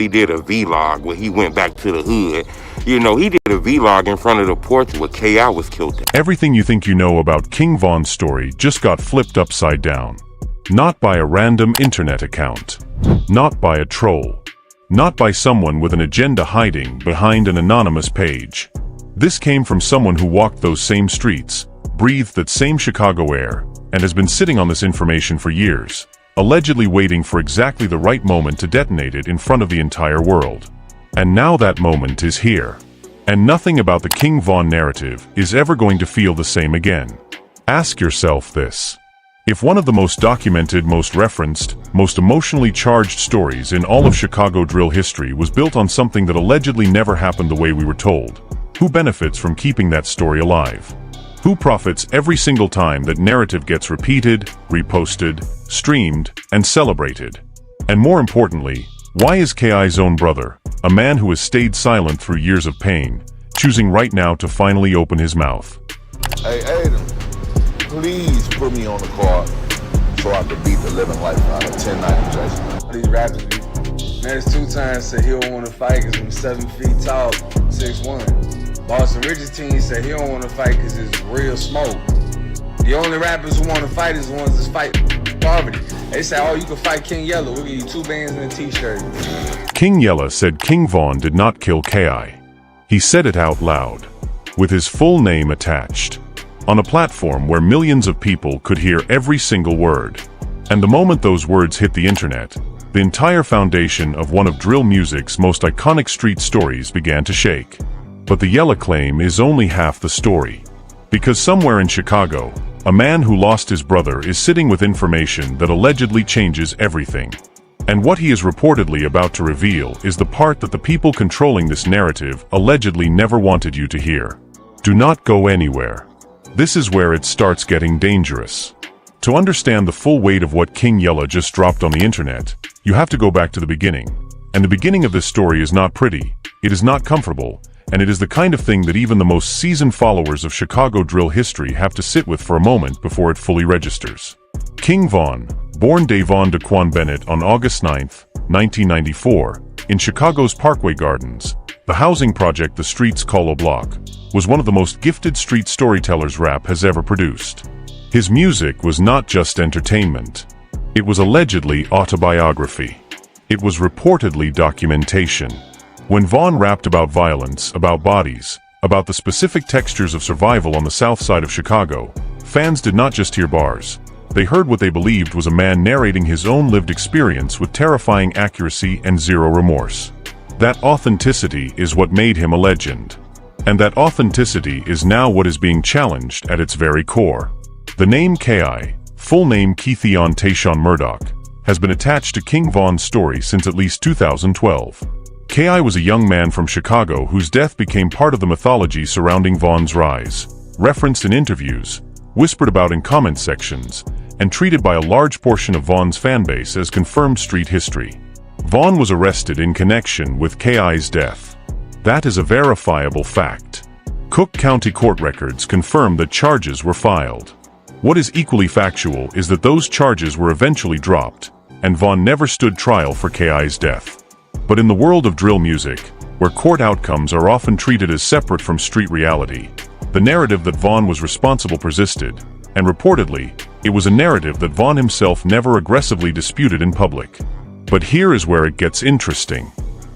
He did a vlog where he went back to the hood. He did a vlog in front of the porch where K.I. was killed. Everything you think you know about King Von's story just got flipped upside down. Not by a random internet account. Not by a troll. Not by someone with an agenda hiding behind an anonymous page. This came from someone who walked those same streets, breathed that same Chicago air, and has been sitting on this information for years, allegedly waiting for exactly the right moment to detonate it in front of the entire world. And now that moment is here. And nothing about the King Von narrative is ever going to feel the same again. Ask yourself this. If one of the most documented, most referenced, most emotionally charged stories in all of Chicago drill history was built on something that allegedly never happened the way we were told, who benefits from keeping that story alive? Who profits every single time that narrative gets repeated, reposted, streamed, and celebrated? And more importantly, why is K.I.'s own brother, a man who has stayed silent through years of pain, choosing right now to finally open his mouth? Hey, Aiden, please put me on the card so I can beat the living life out of 1090 Jason. These rappers be, man, it's 2 times said he don't want to fight because I'm 7 feet tall, 6'1". Boston Rich's team said he don't want to fight because it's real smoke. The only rappers who want to fight is the ones that fight poverty. They say, oh, you can fight King Yella. We'll give you 2 bands and a t-shirt. King Yella said King Von did not kill K.I. He said it out loud, with his full name attached, on a platform where millions of people could hear every single word. And the moment those words hit the internet, the entire foundation of one of drill music's most iconic street stories began to shake. But the Yella claim is only half the story. Because somewhere in Chicago, a man who lost his brother is sitting with information that allegedly changes everything. And what he is reportedly about to reveal is the part that the people controlling this narrative allegedly never wanted you to hear. Do not go anywhere. This is where it starts getting dangerous. To understand the full weight of what King Yella just dropped on the internet, you have to go back to the beginning. And the beginning of this story is not pretty, it is not comfortable, and it is the kind of thing that even the most seasoned followers of Chicago drill history have to sit with for a moment before it fully registers. King Von, born Davon Daquan Bennett on August 9, 1994, in Chicago's Parkway Gardens, the housing project the streets call a block, was one of the most gifted street storytellers rap has ever produced. His music was not just entertainment. It was allegedly autobiography. It was reportedly documentation. When Von rapped about violence, about bodies, about the specific textures of survival on the south side of Chicago, fans did not just hear bars. They heard what they believed was a man narrating his own lived experience with terrifying accuracy and zero remorse. That authenticity is what made him a legend. And that authenticity is now what is being challenged at its very core. The name K.I., full name Keithion Tayshawn Murdoch, has been attached to King Von's story since at least 2012. K.I. was a young man from Chicago whose death became part of the mythology surrounding Von's rise, referenced in interviews, whispered about in comment sections, and treated by a large portion of Von's fanbase as confirmed street history. Von was arrested in connection with K.I.'s death. That is a verifiable fact. Cook County court records confirm that charges were filed. What is equally factual is that those charges were eventually dropped, and Von never stood trial for K.I.'s death. But in the world of drill music, where court outcomes are often treated as separate from street reality, the narrative that Von was responsible persisted, and reportedly, it was a narrative that Von himself never aggressively disputed in public. But here is where it gets interesting.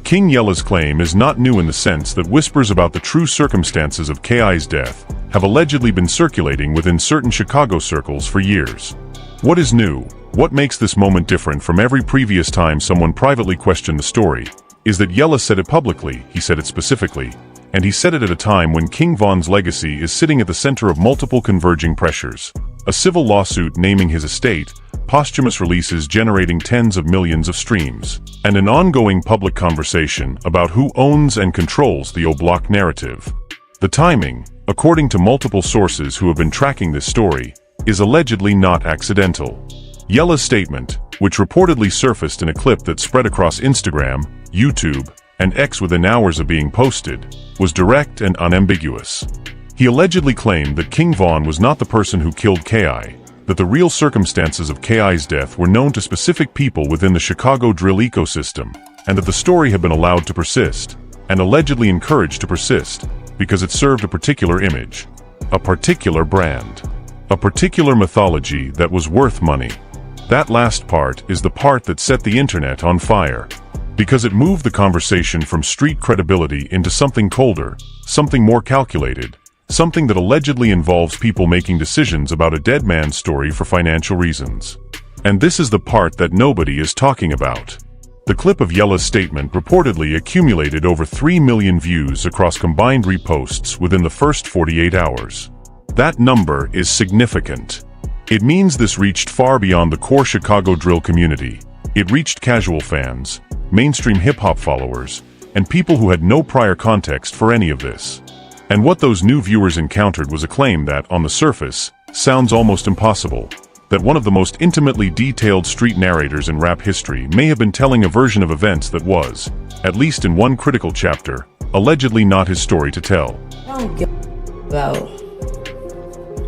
King Yella's claim is not new in the sense that whispers about the true circumstances of K.I.'s death have allegedly been circulating within certain Chicago circles for years. What is new, what makes this moment different from every previous time someone privately questioned the story, is that Yella said it publicly, he said it specifically, and he said it at a time when King Von's legacy is sitting at the center of multiple converging pressures. A civil lawsuit naming his estate, posthumous releases generating tens of millions of streams, and an ongoing public conversation about who owns and controls the O-Block narrative. The timing, according to multiple sources who have been tracking this story, is allegedly not accidental. Yella's statement, which reportedly surfaced in a clip that spread across Instagram, YouTube, and X within hours of being posted, was direct and unambiguous. He allegedly claimed that King Von was not the person who killed K.I., that the real circumstances of K.I.'s death were known to specific people within the Chicago drill ecosystem, and that the story had been allowed to persist, and allegedly encouraged to persist, because it served a particular image, a particular brand, a particular mythology that was worth money. That last part is the part that set the internet on fire, because it moved the conversation from street credibility into something colder, something more calculated, something that allegedly involves people making decisions about a dead man's story for financial reasons. And this is the part that nobody is talking about. The clip of Yella's statement reportedly accumulated over 3 million views across combined reposts within the first 48 hours. That number is significant. It means this reached far beyond the core Chicago drill community. It reached casual fans, mainstream hip-hop followers, and people who had no prior context for any of this. And what those new viewers encountered was a claim that, on the surface, sounds almost impossible. That one of the most intimately detailed street narrators in rap history may have been telling a version of events that was, at least in one critical chapter, allegedly not his story to tell. I don't give about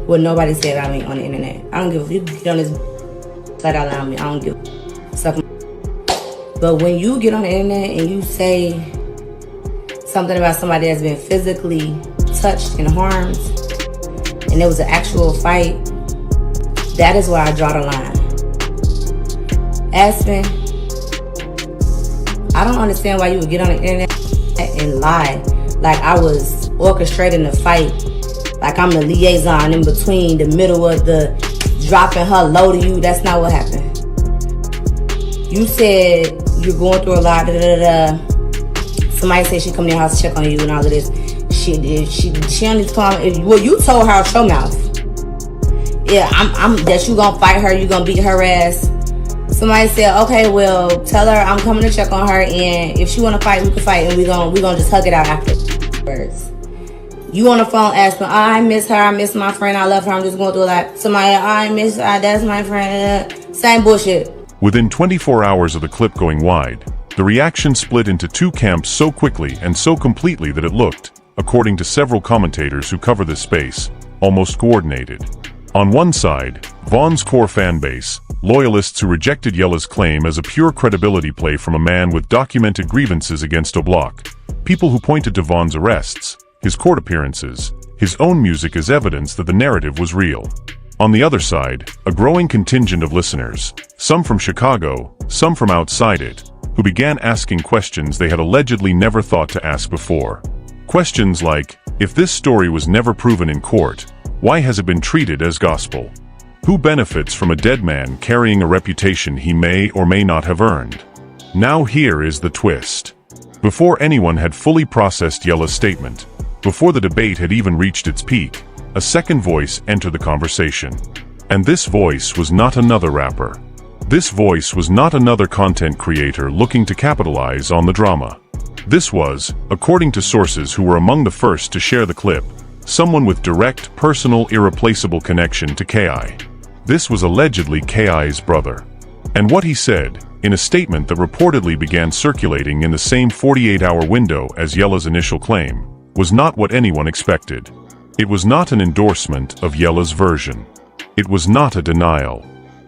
what nobody said about me on the internet. I don't give a you get on this side out on me. I don't give a stuff. But when you get on the internet and you say something about somebody that's been physically touched and harmed, and there was an actual fight, that is where I draw the line. Aspen, I don't understand why you would get on the internet and lie like I was orchestrating the fight, like I'm the liaison in between the middle of the dropping her low to you. That's not what happened. You said you're going through a lot, Somebody said she come to your house to check on you and all of this. She don't need to come. Well, you told her out your mouth. Yeah, I'm that you gonna fight her, you gonna beat her ass. Somebody said, okay, well, tell her I'm coming to check on her, and if she wanna fight, we can fight, and we gonna just hug it out afterwards. You on the phone asking, oh, I miss her, I miss my friend, I love her, I'm just going through a lot. Somebody, oh, I miss her, that's my friend. Same bullshit. Within 24 hours of the clip going wide, the reaction split into two camps so quickly and so completely that it looked, according to several commentators who cover this space, almost coordinated. On one side, Von's core fan base, loyalists who rejected Yella's claim as a pure credibility play from a man with documented grievances against O'Block. People who pointed to Von's arrests, his court appearances, his own music as evidence that the narrative was real. On the other side, a growing contingent of listeners, some from Chicago, some from outside it, who began asking questions they had allegedly never thought to ask before. Questions like, if this story was never proven in court, why has it been treated as gospel? Who benefits from a dead man carrying a reputation he may or may not have earned? Now here is the twist. Before anyone had fully processed Yella's statement, before the debate had even reached its peak, a second voice entered the conversation. And this voice was not another rapper. This voice was not another content creator looking to capitalize on the drama. This was, according to sources who were among the first to share the clip, someone with direct, personal, irreplaceable connection to K.I. This was allegedly K.I.'s brother. And what he said, in a statement that reportedly began circulating in the same 48-hour window as Yella's initial claim, was not what anyone expected. It was not an endorsement of Yella's version. It was not a denial.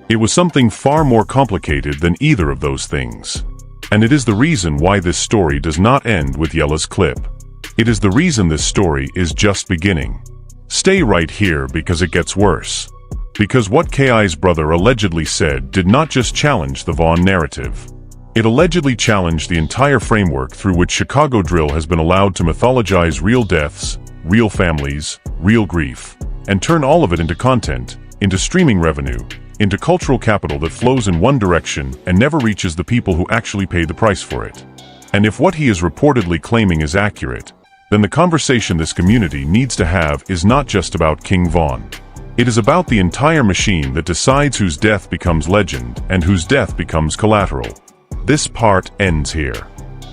It was something far more complicated than either of those things. And it is the reason why this story does not end with Yella's clip. It is the reason this story is just beginning. Stay right here because it gets worse. Because what K.I.'s brother allegedly said did not just challenge the Von narrative. It allegedly challenged the entire framework through which Chicago drill has been allowed to mythologize real deaths, real families, real grief, and turn all of it into content, into streaming revenue, into cultural capital that flows in one direction and never reaches the people who actually paid the price for it. And if what he is reportedly claiming is accurate, then the conversation this community needs to have is not just about King Von. It is about the entire machine that decides whose death becomes legend and whose death becomes collateral. This part ends here.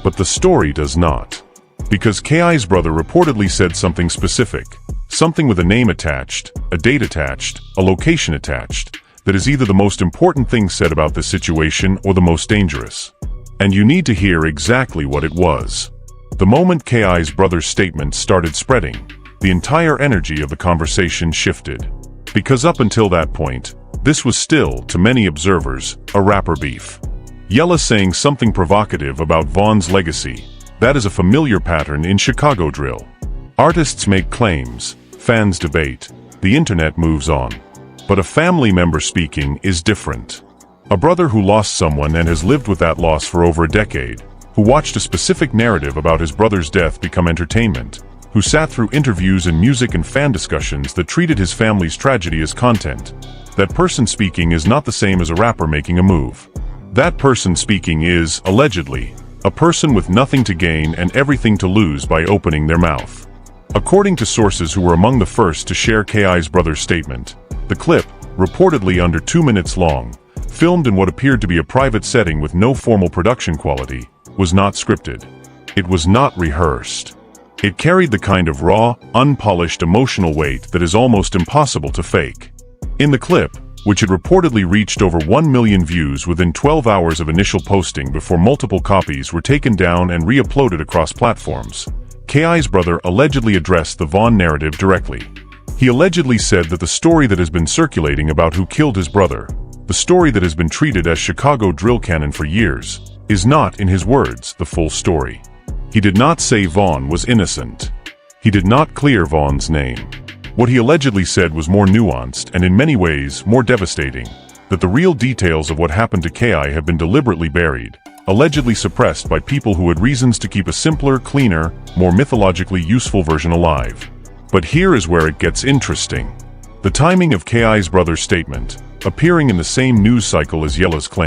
But the story does not. Because K.I.'s brother reportedly said something specific, something with a name attached, a date attached, a location attached, that is either the most important thing said about this situation or the most dangerous. And you need to hear exactly what it was. The moment K.I.'s brother's statement started spreading, the entire energy of the conversation shifted. Because up until that point, this was still, to many observers, a rapper beef. Yella saying something provocative about Vaughn's legacy. That is a familiar pattern in Chicago drill. Artists make claims, fans debate, the internet moves on. But a family member speaking is different. A brother who lost someone and has lived with that loss for over a decade, who watched a specific narrative about his brother's death become entertainment, who sat through interviews and music and fan discussions that treated his family's tragedy as content. That person speaking is not the same as a rapper making a move. That person speaking is, allegedly, a person with nothing to gain and everything to lose by opening their mouth. According to sources who were among the first to share K.I.'s brother's statement, the clip, reportedly under 2 minutes long, filmed in what appeared to be a private setting with no formal production quality, was not scripted. It was not rehearsed. It carried the kind of raw, unpolished emotional weight that is almost impossible to fake. In the clip, which had reportedly reached over 1 million views within 12 hours of initial posting before multiple copies were taken down and re-uploaded across platforms, K.I.'s brother allegedly addressed the Vaughn narrative directly. He allegedly said that the story that has been circulating about who killed his brother, the story that has been treated as Chicago drill canon for years, is not, in his words, the full story. He did not say Vaughn was innocent. He did not clear Vaughn's name. What he allegedly said was more nuanced and in many ways more devastating, that the real details of what happened to K.I. have been deliberately buried, allegedly suppressed by people who had reasons to keep a simpler, cleaner, more mythologically useful version alive. But here is where it gets interesting. The timing of K.I.'s brother's statement, appearing in the same news cycle as Yella's claim,